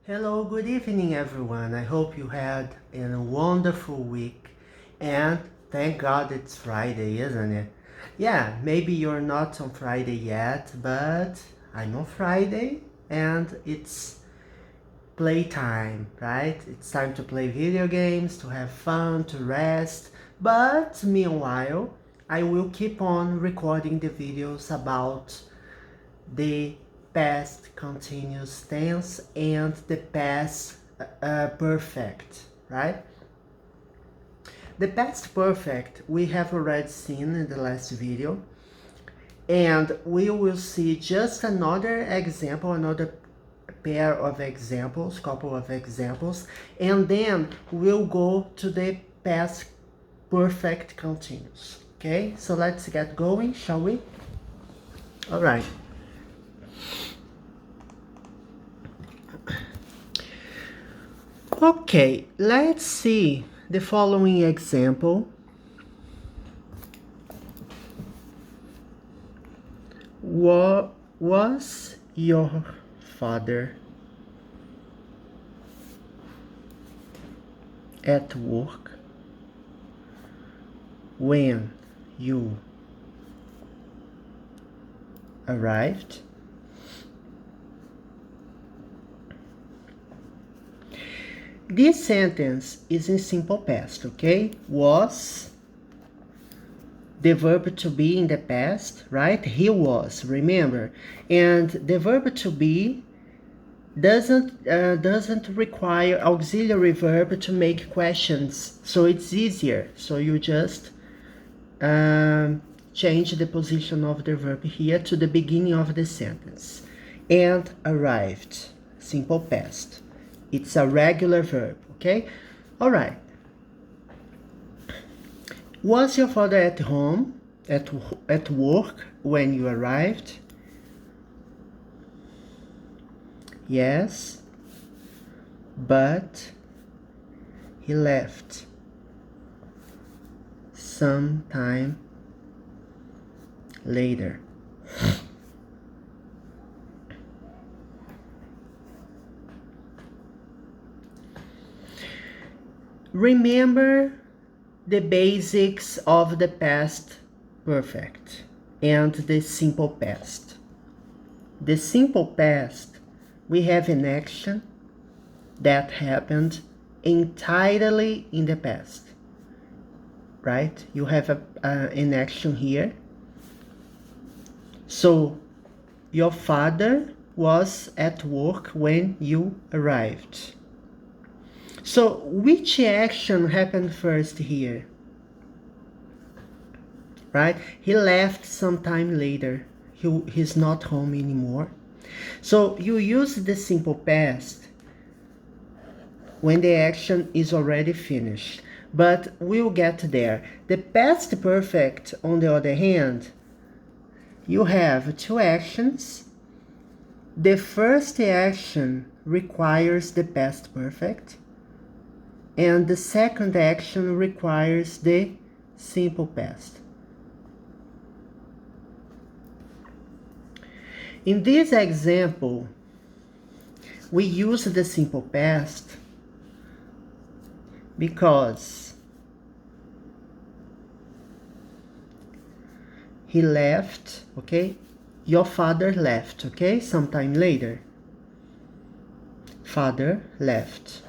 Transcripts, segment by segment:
Hello, good evening everyone. I hope you had a wonderful week and thank God it's Friday, isn't it? Yeah, maybe you're not on Friday yet, but I'm on Friday and it's playtime, right? It's time to play video games, to have fun, to rest. But meanwhile, I will keep on recording the videos about the past continuous tense and the past perfect, right? The past perfect we have already seen in the last video, and we will see just another example, another pair of examples, couple of examples, and then we'll go to the past perfect continuous. Okay, so let's get going, shall we? All right. Okay, let's see the following example. Was your father at work when you arrived? This sentence is in simple past, okay? Was, the verb to be in the past, right? He was, remember? And the verb to be doesn't require auxiliary verb to make questions, so it's easier. So you just change the position of the verb here to the beginning of the sentence. And arrived, simple past. It's a regular verb, okay? All right. Was your father at home, at work when you arrived? Yes, but he left some time later. Remember the basics of the past perfect and the simple past. The simple past, we have an action that happened entirely in the past, right? You have an action here. So your father was at work when you arrived. So which action happened first here? Right? He left some time later. He's not home anymore. So you use the simple past when the action is already finished. But we'll get there. The past perfect, on the other hand, you have two actions. The first action requires the past perfect, and the second action requires the simple past. In this example, we use the simple past because he left, okay? Your father left, okay? Sometime later. Father left.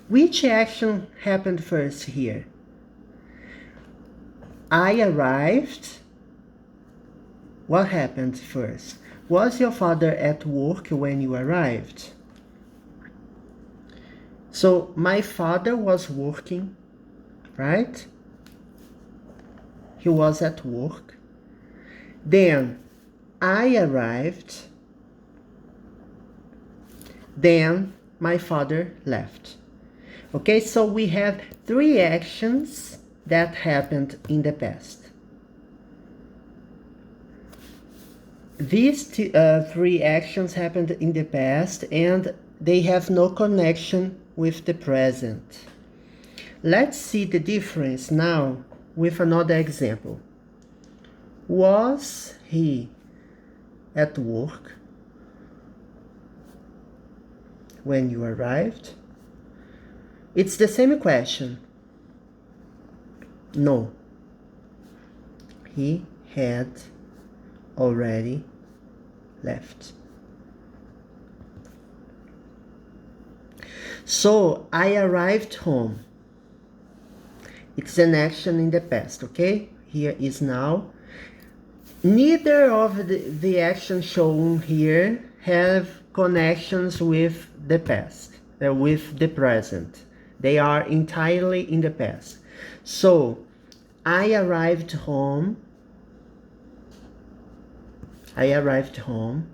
Which action happened first here? I arrived. What happened first? Was your father at work when you arrived? So my father was working, right? He was at work. Then I arrived. Then my father left. Okay, so we have three actions that happened in the past. These three actions happened in the past and they have no connection with the present. Let's see the difference now with another example. Was he at work when you arrived? It's the same question. No. He had already left. So, I arrived home. It's an action in the past, okay? Here is now. Neither of the actions shown here have connections with the past, with the present. They are entirely in the past. So, I arrived home. I arrived home.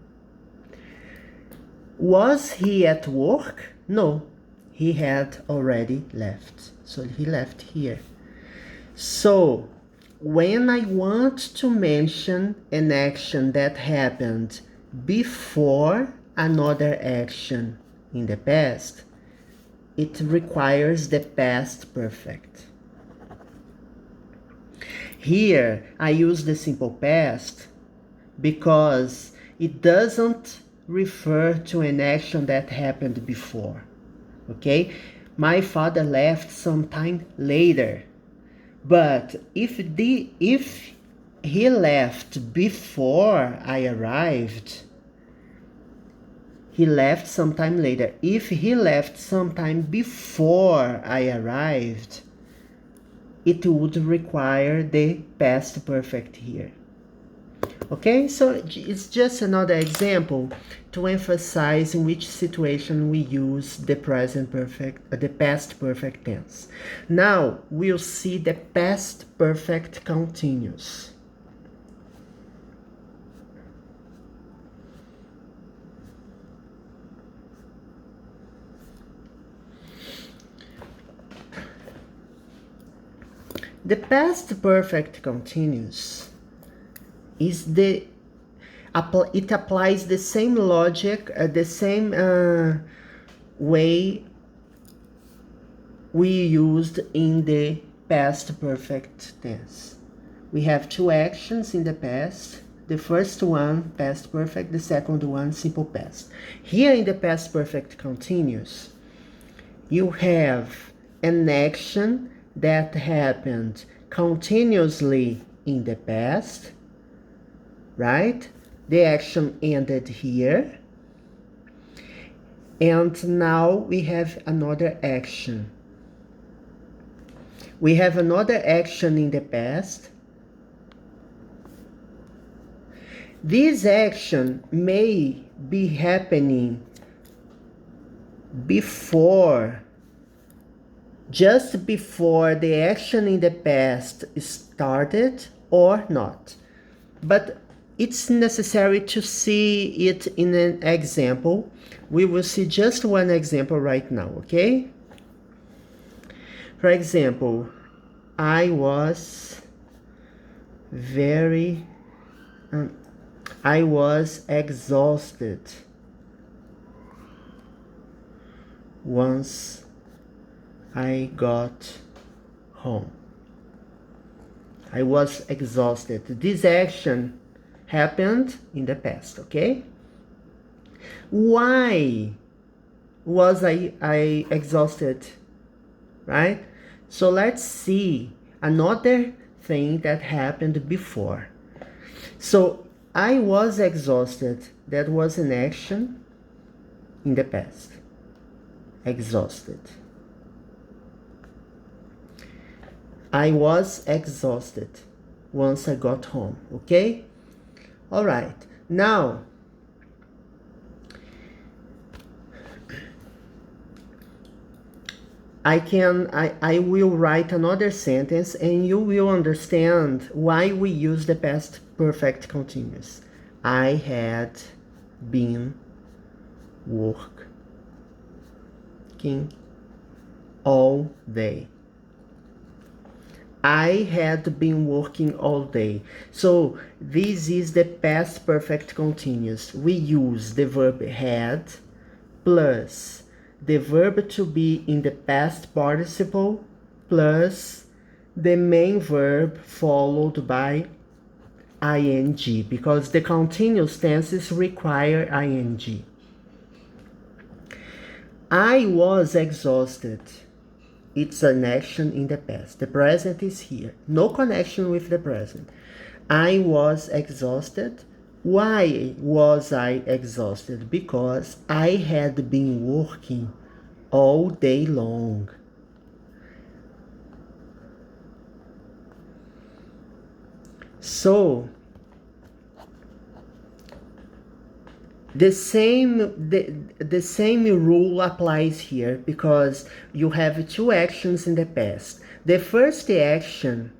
Was he at work? No, he had already left. So he left here. So, when I want to mention an action that happened before another action in the past, it requires the past perfect. Here, I use the simple past because it doesn't refer to an action that happened before. Okay? My father left sometime later. But if he left before I arrived, he left sometime later. If he left sometime before I arrived, it would require the past perfect here. Okay, so it's just another example to emphasize in which situation we use the present perfect, the past perfect tense. Now we'll see the past perfect continuous. The past perfect continuous is it applies the same logic, the same way we used in the past perfect tense. We have two actions in the past. The first one, past perfect, the second one, simple past. Here in the past perfect continuous, you have an action that happened continuously in the past, right? The action ended here. And now we have another action. We have another action in the past. This action may be happening before, just before the action in the past started or not. But it's necessary to see it in an example. We will see just one example right now, okay? For example, I was exhausted once I got home. I was exhausted. This action happened in the past, okay? Why was I exhausted, right? So let's see another thing that happened before. So I was exhausted. That was an action in the past. Exhausted. I was exhausted once I got home, okay? All right, now I will write another sentence and you will understand why we use the past perfect continuous. I had been working all day. I had been working all day. So this is the past perfect continuous. We use the verb had plus the verb to be in the past participle plus the main verb followed by ing, because the continuous tenses require ing. I was exhausted. It's an action in the past. The present is here. No connection with the present. I was exhausted. Why was I exhausted? Because I had been working all day long. So, the same rule applies here because you have two actions in the past. The first action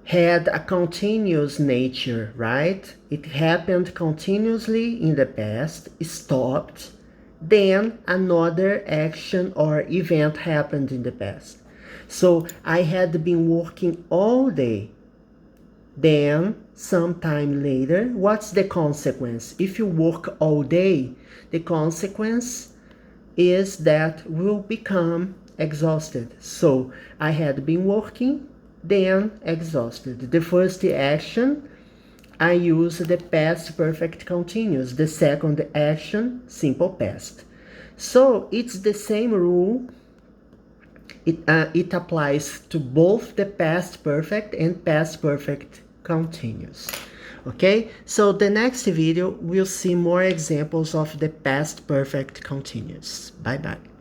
had a continuous nature, right? It happened continuously in the past, stopped, then another action or event happened in the past. So I had been working all day. Then, sometime later, what's the consequence? If you work all day, the consequence is that we'll become exhausted. So, I had been working, then exhausted. The first action, I use the past perfect continuous. The second action, simple past. So, it's the same rule. It applies to both the past perfect and past perfect continuous. Okay, so the next video we'll see more examples of the past perfect continuous. Bye bye.